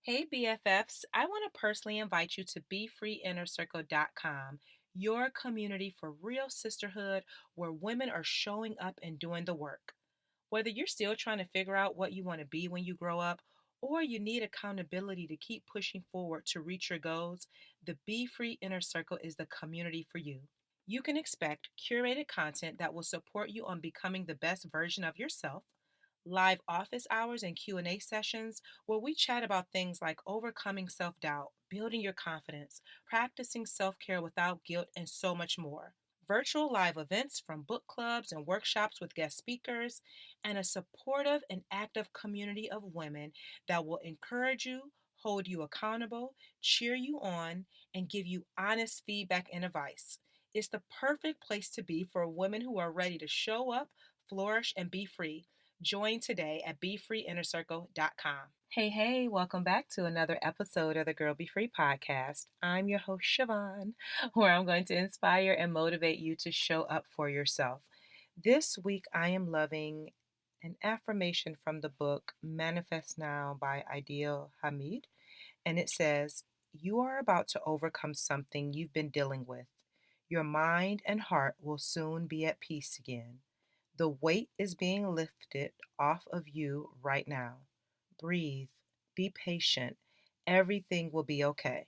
Hey BFFs, I want to personally invite you to BeFreeInnerCircle.com, your community for real sisterhood where women are showing up and doing the work. Whether you're still trying to figure out what you want to be when you grow up, or you need accountability to keep pushing forward to reach your goals, the Be Free Inner Circle is the community for you. You can expect curated content that will support you on becoming the best version of yourself, live office hours and Q&A sessions where we chat about things like overcoming self-doubt, building your confidence, practicing self-care without guilt, and so much more. Virtual live events from book clubs and workshops with guest speakers, and a supportive and active community of women that will encourage you, hold you accountable, cheer you on, and give you honest feedback and advice. It's the perfect place to be for women who are ready to show up, flourish, and be free. Join today at BeFreeInnerCircle.com. Hey, hey, welcome back to another episode of the Girl Be Free podcast. I'm your host, Siobhan, where I'm going to inspire and motivate you to show up for yourself. This week, I am loving an affirmation from the book Manifest Now by Idil Hamid, and it says, "You are about to overcome something you've been dealing with. Your mind and heart will soon be at peace again. The weight is being lifted off of you right now. Breathe. Be patient. Everything will be okay.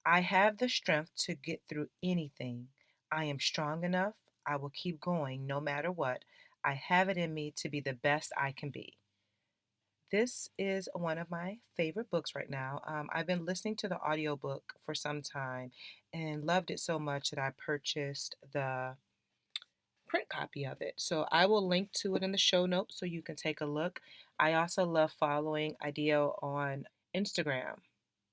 I have the strength to get through anything. I am strong enough. I will keep going no matter what. I have it in me to be the best I can be." This is one of my favorite books right now. I've been listening to the audiobook for some time and loved it so much that I purchased the print copy of it. So I will link to it in the show notes so you can take a look. I also love following Idea on Instagram.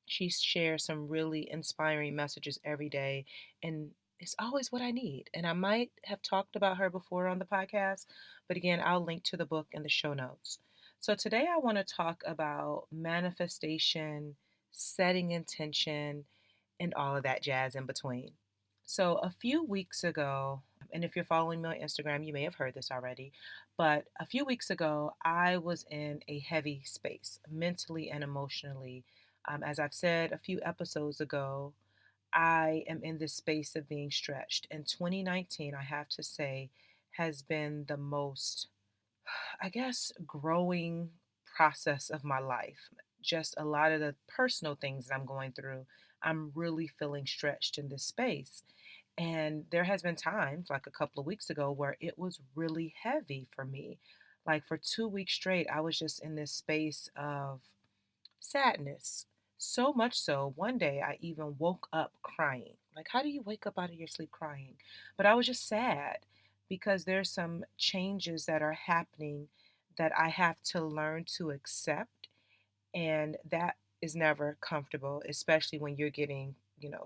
She shares some really inspiring messages every day, and it's always what I need. And I might have talked about her before on the podcast, but again, I'll link to the book in the show notes. So today I want to talk about manifestation, setting intention, and all of that jazz in between. So, a few weeks ago, and if you're following me on Instagram, you may have heard this already, but a few weeks ago, I was in a heavy space mentally and emotionally. As I've said a few episodes ago, I am in this space of being stretched. And 2019, I have to say, has been the most, I guess, growing process of my life. Just a lot of the personal things that I'm going through, I'm really feeling stretched in this space. And there has been times, like a couple of weeks ago, where it was really heavy for me. Like for 2 weeks straight, I was just in this space of sadness. So much so, one day I even woke up crying. Like, how do you wake up out of your sleep crying? But I was just sad because there's some changes that are happening that I have to learn to accept. And that is never comfortable, especially when you're getting,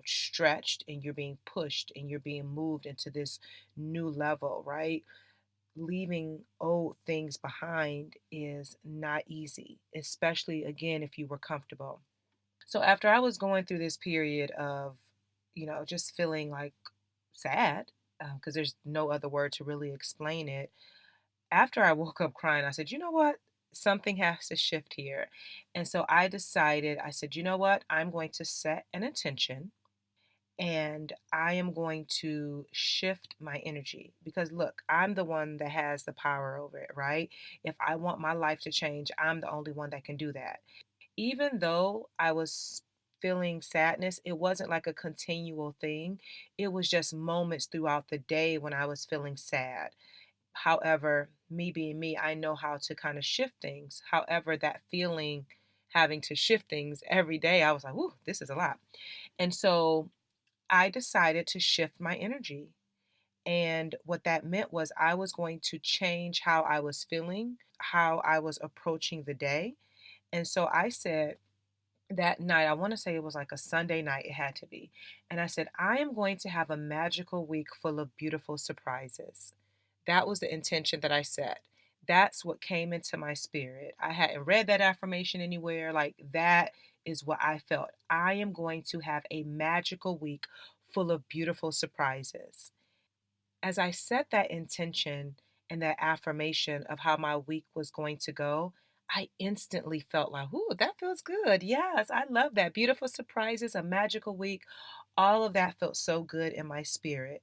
stretched and you're being pushed and you're being moved into this new level, right? Leaving old things behind is not easy, especially again if you were comfortable. So after I was going through this period of, just feeling like sad, because there's no other word to really explain it, after I woke up crying, I said, you know what? Something has to shift here. And so I decided, I said, you know what? I'm going to set an intention and I am going to shift my energy because look, I'm the one that has the power over it, right? If I want my life to change, I'm the only one that can do that. Even though I was feeling sadness, it wasn't like a continual thing. It was just moments throughout the day when I was feeling sad. However, me being me, I know how to kind of shift things. However, that feeling having to shift things every day, I was like, "Ooh, this is a lot." And so I decided to shift my energy. And what that meant was I was going to change how I was feeling, how I was approaching the day. And so I said that night, I want to say it was like a Sunday night, it had to be. And I said, I am going to have a magical week full of beautiful surprises. That was the intention that I set. That's what came into my spirit. I hadn't read that affirmation anywhere. Like that is what I felt. I am going to have a magical week full of beautiful surprises. As I set that intention and that affirmation of how my week was going to go, I instantly felt like, ooh, that feels good. Yes, I love that. Beautiful surprises, a magical week. All of that felt so good in my spirit.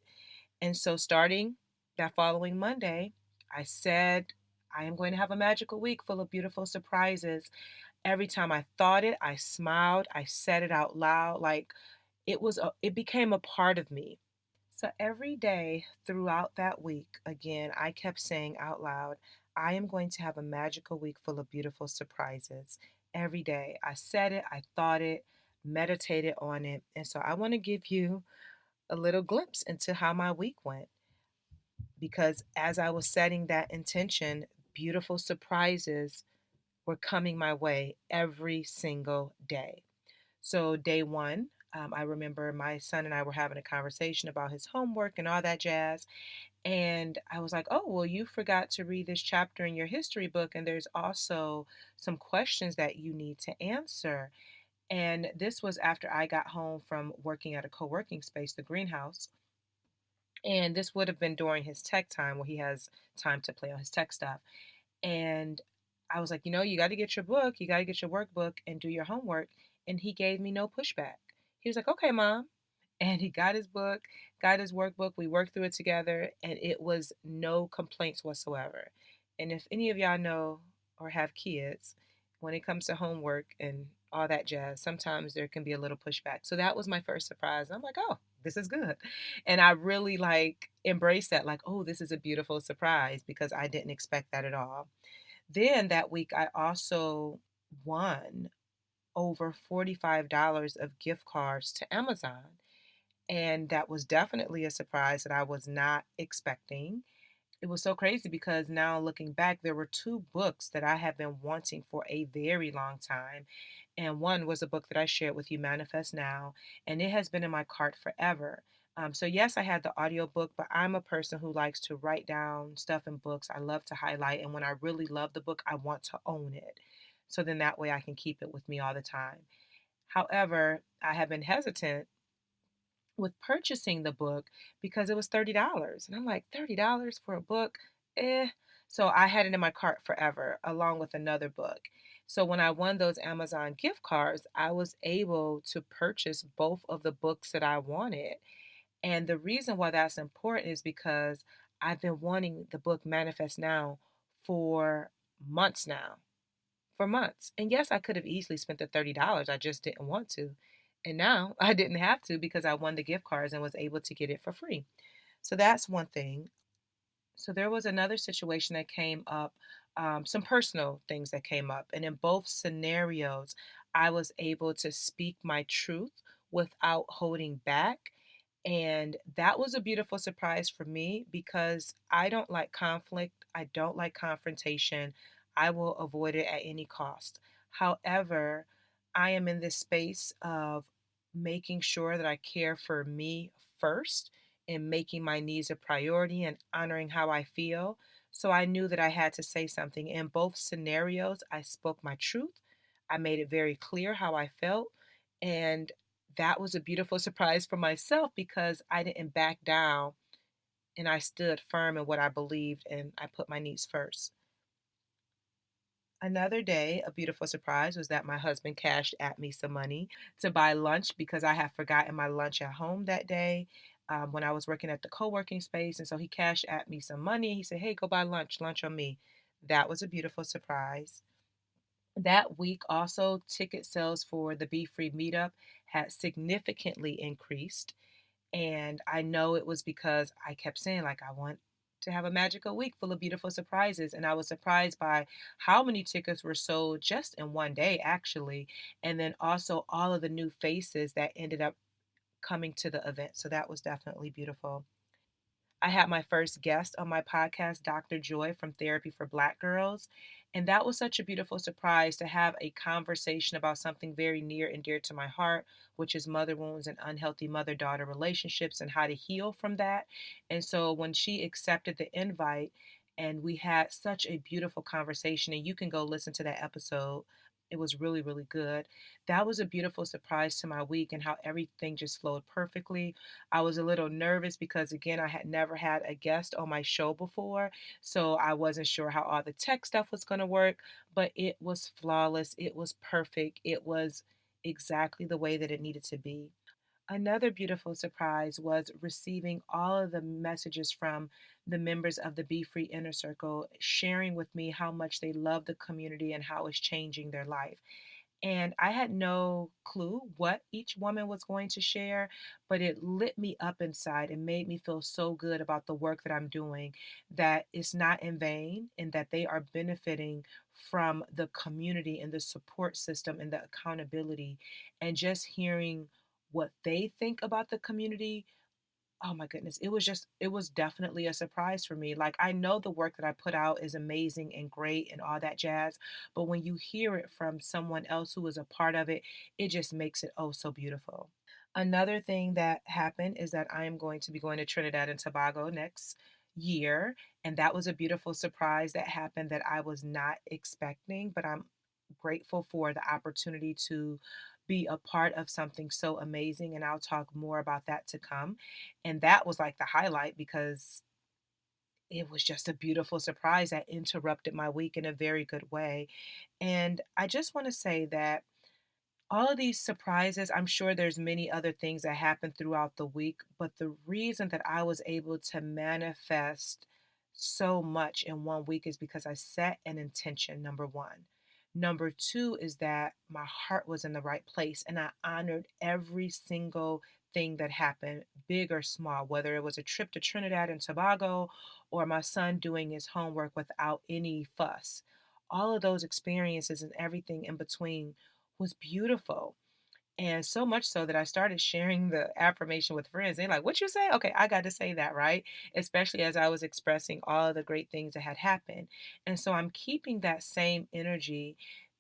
And so, starting that following Monday, I said, I am going to have a magical week full of beautiful surprises. Every time I thought it, I smiled, I said it out loud. Like it became a part of me. So every day throughout that week, again, I kept saying out loud, I am going to have a magical week full of beautiful surprises. Every day. I said it, I thought it, meditated on it. And so I want to give you a little glimpse into how my week went because as I was setting that intention, beautiful surprises were coming my way every single day. So, day one, I remember my son and I were having a conversation about his homework and all that jazz. And I was like, oh, well, you forgot to read this chapter in your history book. And there's also some questions that you need to answer. And this was after I got home from working at a co working space, the greenhouse. And this would have been during his tech time where he has time to play on his tech stuff. And I was like, you got to get your book, you got to get your workbook and do your homework. And he gave me no pushback. He was like, okay, mom. And he got his book, got his workbook. We worked through it together, and it was no complaints whatsoever. And if any of y'all know or have kids, when it comes to homework and all that jazz, sometimes there can be a little pushback. So that was my first surprise. I'm like, oh, this is good. And I really like embraced that, like, oh, this is a beautiful surprise because I didn't expect that at all. Then that week, I also won over $45 of gift cards to Amazon. And that was definitely a surprise that I was not expecting. It was so crazy because now looking back, there were two books that I have been wanting for a very long time. And one was a book that I shared with you, Manifest Now, and it has been in my cart forever. So, yes, I had the audiobook, but I'm a person who likes to write down stuff in books. I love to highlight. And when I really love the book, I want to own it. So then that way I can keep it with me all the time. However, I have been hesitant with purchasing the book because it was $30. And I'm like, $30 for a book? Eh. So I had it in my cart forever, along with another book. So when I won those Amazon gift cards, I was able to purchase both of the books that I wanted. And the reason why that's important is because I've been wanting the book Manifest Now for months now, for months. And yes, I could have easily spent the $30. I just didn't want to. And now I didn't have to because I won the gift cards and was able to get it for free. So that's one thing. So there was another situation that came up, some personal things that came up. And in both scenarios, I was able to speak my truth without holding back. And that was a beautiful surprise for me because I don't like conflict. I don't like confrontation. I will avoid it at any cost. However, I am in this space of making sure that I care for me first and making my needs a priority and honoring how I feel. So I knew that I had to say something. In both scenarios, I spoke my truth. I made it very clear how I felt. And that was a beautiful surprise for myself because I didn't back down and I stood firm in what I believed and I put my needs first. Another day, a beautiful surprise was that my husband cashed at me some money to buy lunch because I had forgotten my lunch at home that day when I was working at the co working space. And so he cashed at me some money. He said, hey, go buy lunch, lunch on me. That was a beautiful surprise. That week, also, ticket sales for the Be Free meetup had significantly increased. And I know it was because I kept saying, like, I want to have a magical week full of beautiful surprises. And I was surprised by how many tickets were sold just in one day, actually. And then also all of the new faces that ended up coming to the event. So that was definitely beautiful. I had my first guest on my podcast, Dr. Joy from Therapy for Black Girls. And that was such a beautiful surprise to have a conversation about something very near and dear to my heart, which is mother wounds and unhealthy mother daughter relationships and how to heal from that. And so when she accepted the invite, and we had such a beautiful conversation, and you can go listen to that episode It was really, really good. That was a beautiful surprise to my week and how everything just flowed perfectly. I was a little nervous because, again, I had never had a guest on my show before. So I wasn't sure how all the tech stuff was going to work, but it was flawless. It was perfect. It was exactly the way that it needed to be. Another beautiful surprise was receiving all of the messages from the members of the Be Free Inner Circle sharing with me how much they love the community and how it's changing their life. And I had no clue what each woman was going to share, but it lit me up inside and made me feel so good about the work that I'm doing, that it's not in vain and that they are benefiting from the community and the support system and the accountability. And just hearing what they think about the community, oh my goodness, it was definitely a surprise for me. Like, I know the work that I put out is amazing and great and all that jazz, but when you hear it from someone else who is a part of it, it just makes it oh so beautiful. Another thing that happened is that I am going to be going to Trinidad and Tobago next year, and that was a beautiful surprise that happened that I was not expecting, but I'm grateful for the opportunity to be a part of something so amazing, and I'll talk more about that to come. And that was like the highlight because it was just a beautiful surprise that interrupted my week in a very good way. And I just want to say that all of these surprises, I'm sure there's many other things that happened throughout the week, but the reason that I was able to manifest so much in one week is because I set an intention, number one. Number two is that my heart was in the right place and I honored every single thing that happened, big or small, whether it was a trip to Trinidad and Tobago or my son doing his homework without any fuss. All of those experiences and everything in between was beautiful. And so much so that I started sharing the affirmation with friends. They're like, "What you say?" Okay, I got to say that, right? Especially as I was expressing all the great things that had happened. And so I'm keeping that same energy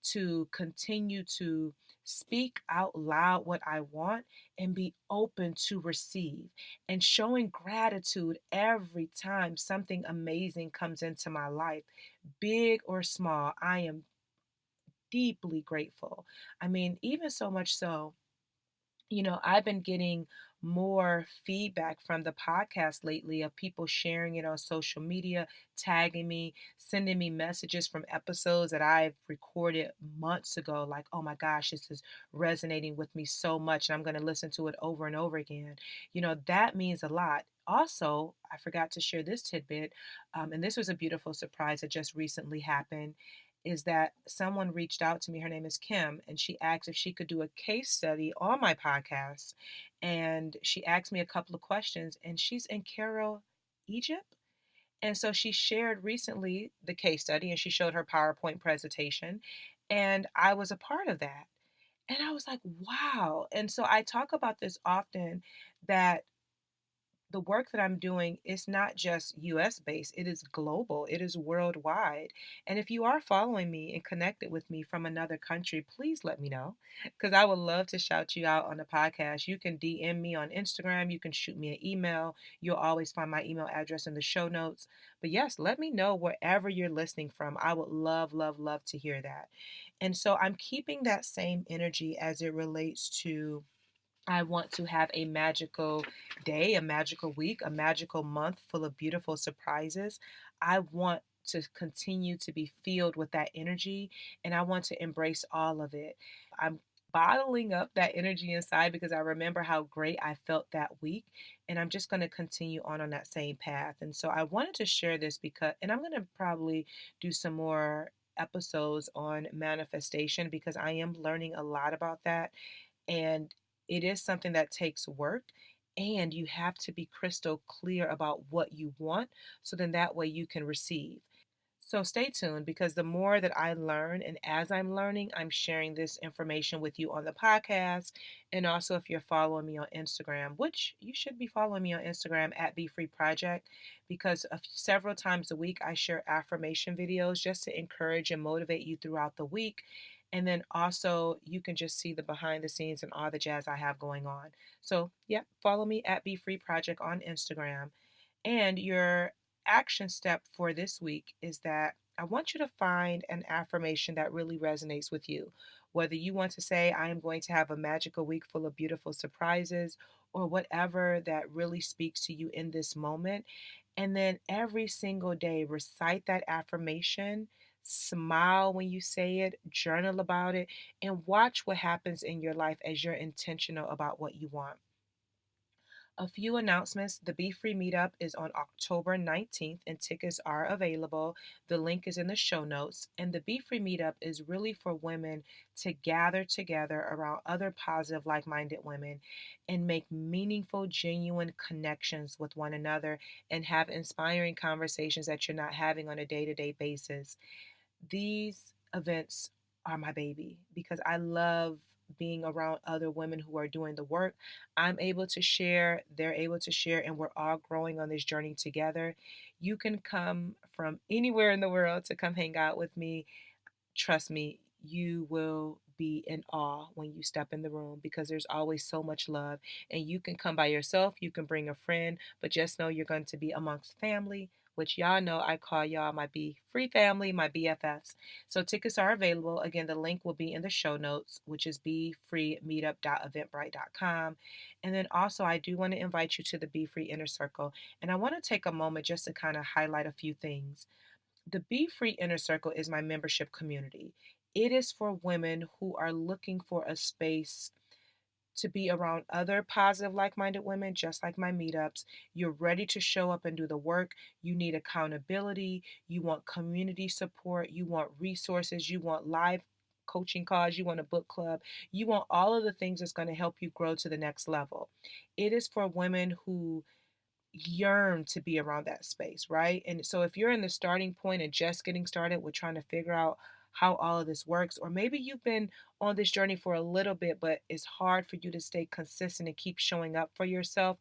to continue to speak out loud what I want and be open to receive and showing gratitude every time something amazing comes into my life, big or small. I am deeply grateful. I mean, even so much so, I've been getting more feedback from the podcast lately of people sharing it on social media, tagging me, sending me messages from episodes that I've recorded months ago. Like, oh my gosh, this is resonating with me so much, and I'm going to listen to it over and over again. That means a lot. Also, I forgot to share this tidbit, and this was a beautiful surprise that just recently happened is that someone reached out to me. Her name is Kim, and she asked if she could do a case study on my podcast. And she asked me a couple of questions, and she's in Cairo, Egypt. And so she shared recently the case study and she showed her PowerPoint presentation. And I was a part of that. And I was like, wow. And so I talk about this often that the work that I'm doing is not just US based, it is global, it is worldwide. And if you are following me and connected with me from another country, please let me know because I would love to shout you out on the podcast. You can DM me on Instagram, you can shoot me an email. You'll always find my email address in the show notes. But yes, let me know wherever you're listening from. I would love, love, love to hear that. And so I'm keeping that same energy as it relates to I want to have a magical day, a magical week, a magical month full of beautiful surprises. I want to continue to be filled with that energy and I want to embrace all of it. I'm bottling up that energy inside because I remember how great I felt that week and I'm just going to continue on that same path. And so I wanted to share this because and I'm going to probably do some more episodes on manifestation because I am learning a lot about that and it is something that takes work. And you have to be crystal clear about what you want so then that way you can receive. So stay tuned because the more that I learn and as I'm learning, I'm sharing this information with you on the podcast. And also, if you're following me on Instagram, which you should be following me on Instagram at Be Free Project, because several times a week I share affirmation videos just to encourage and motivate you throughout the week. And then also, you can just see the behind the scenes and all the jazz I have going on. So, yeah, follow me at Be Free Project on Instagram. And your action step for this week is that I want you to find an affirmation that really resonates with you. Whether you want to say, I am going to have a magical week full of beautiful surprises, or whatever that really speaks to you in this moment. And then every single day, recite that affirmation, smile when you say it, journal about it, and watch what happens in your life as you're intentional about what you want. A few announcements. The Be Free meetup is on October 19th and tickets are available. The link is in the show notes. And the Be Free meetup is really for women to gather together around other positive, like minded women and make meaningful, genuine connections with one another and have inspiring conversations that you're not having on a day to day basis. These events are my baby because I love being around other women who are doing the work. I'm able to share, they're able to share, and we're all growing on this journey together. You can come from anywhere in the world to come hang out with me. Trust me, you will be in awe when you step in the room because there's always so much love. And you can come by yourself, you can bring a friend, but just know you're going to be amongst family, which y'all know I call y'all my Be Free family, my BFFs. So tickets are available. Again, the link will be in the show notes, which is befreemeetup.eventbrite.com. And then also, I do want to invite you to the Be Free Inner Circle. And I want to take a moment just to kind of highlight a few things. The Be Free Inner Circle is my membership community. It is for women who are looking for a space to be around other positive, like minded women, just like my meetups. You're ready to show up and do the work. You need accountability. You want community support. You want resources. You want live coaching calls. You want a book club. You want all of the things that's going to help you grow to the next level. It is for women who yearn to be around that space, right? And so if you're in the starting point and just getting started with trying to figure out how all of this works, or maybe you've been on this journey for a little bit, but it's hard for you to stay consistent and keep showing up for yourself,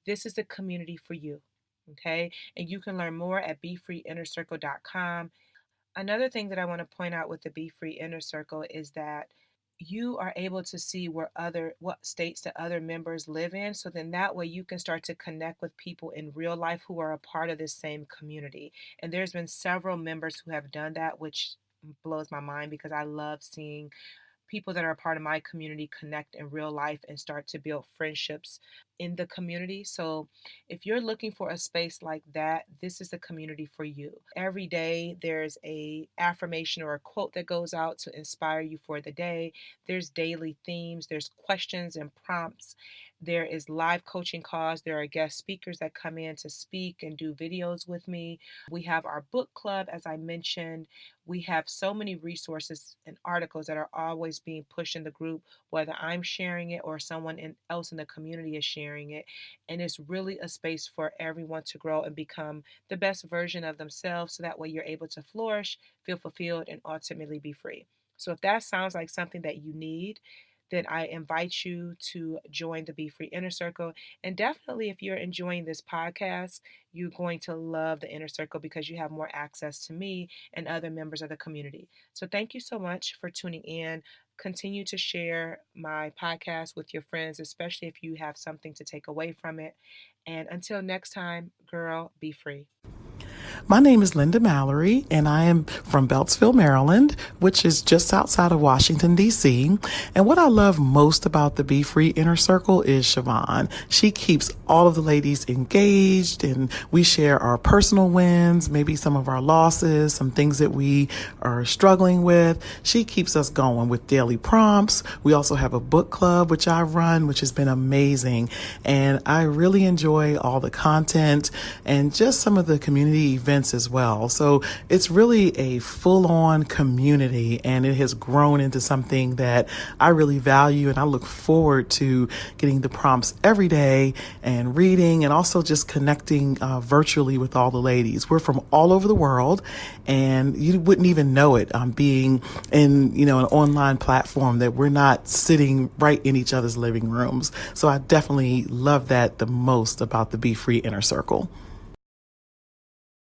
this is the community for you. Okay. And you can learn more at befreeinnercircle.com. Another thing that I want to point out with the Be Free Inner Circle is that you are able to see what states that other members live in, so then that way you can start to connect with people in real life who are a part of this same community. And there's been several members who have done that, which blows my mind because I love seeing people that are a part of my community connect in real life and start to build friendships in the community. So if you're looking for a space like that, this is the community for you. Every day there's a affirmation or a quote that goes out to inspire you for the day. There's daily themes, there's questions and prompts. There is live coaching calls. There are guest speakers that come in to speak and do videos with me. We have our book club, as I mentioned. We have so many resources and articles that are always being pushed in the group, whether I'm sharing it or someone else in the community is sharing it. And it's really a space for everyone to grow and become the best version of themselves so that way you're able to flourish, feel fulfilled, and ultimately be free. So if that sounds like something that you need, then I invite you to join the Be Free Inner Circle. And definitely, if you're enjoying this podcast, you're going to love the Inner Circle because you have more access to me and other members of the community. So thank you so much for tuning in. Continue to share my podcast with your friends, especially if you have something to take away from it. And until next time, girl, be free. My name is Linda Mallory, and I am from Beltsville, Maryland, which is just outside of Washington, D.C. And what I love most about the Be Free Inner Circle is Siobhan. She keeps all of the ladies engaged, and we share our personal wins, maybe some of our losses, some things that we are struggling with. She keeps us going with daily prompts. We also have a book club, which I run, which has been amazing. And I really enjoy all the content and just some of the community events as well. So it's really a full-on community, and it has grown into something that I really value, and I look forward to getting the prompts every day and reading and also just connecting virtually with all the ladies. We're from all over the world, and you wouldn't even know it being in an online platform that we're not sitting right in each other's living rooms. So I definitely love that the most about the Be Free Inner Circle.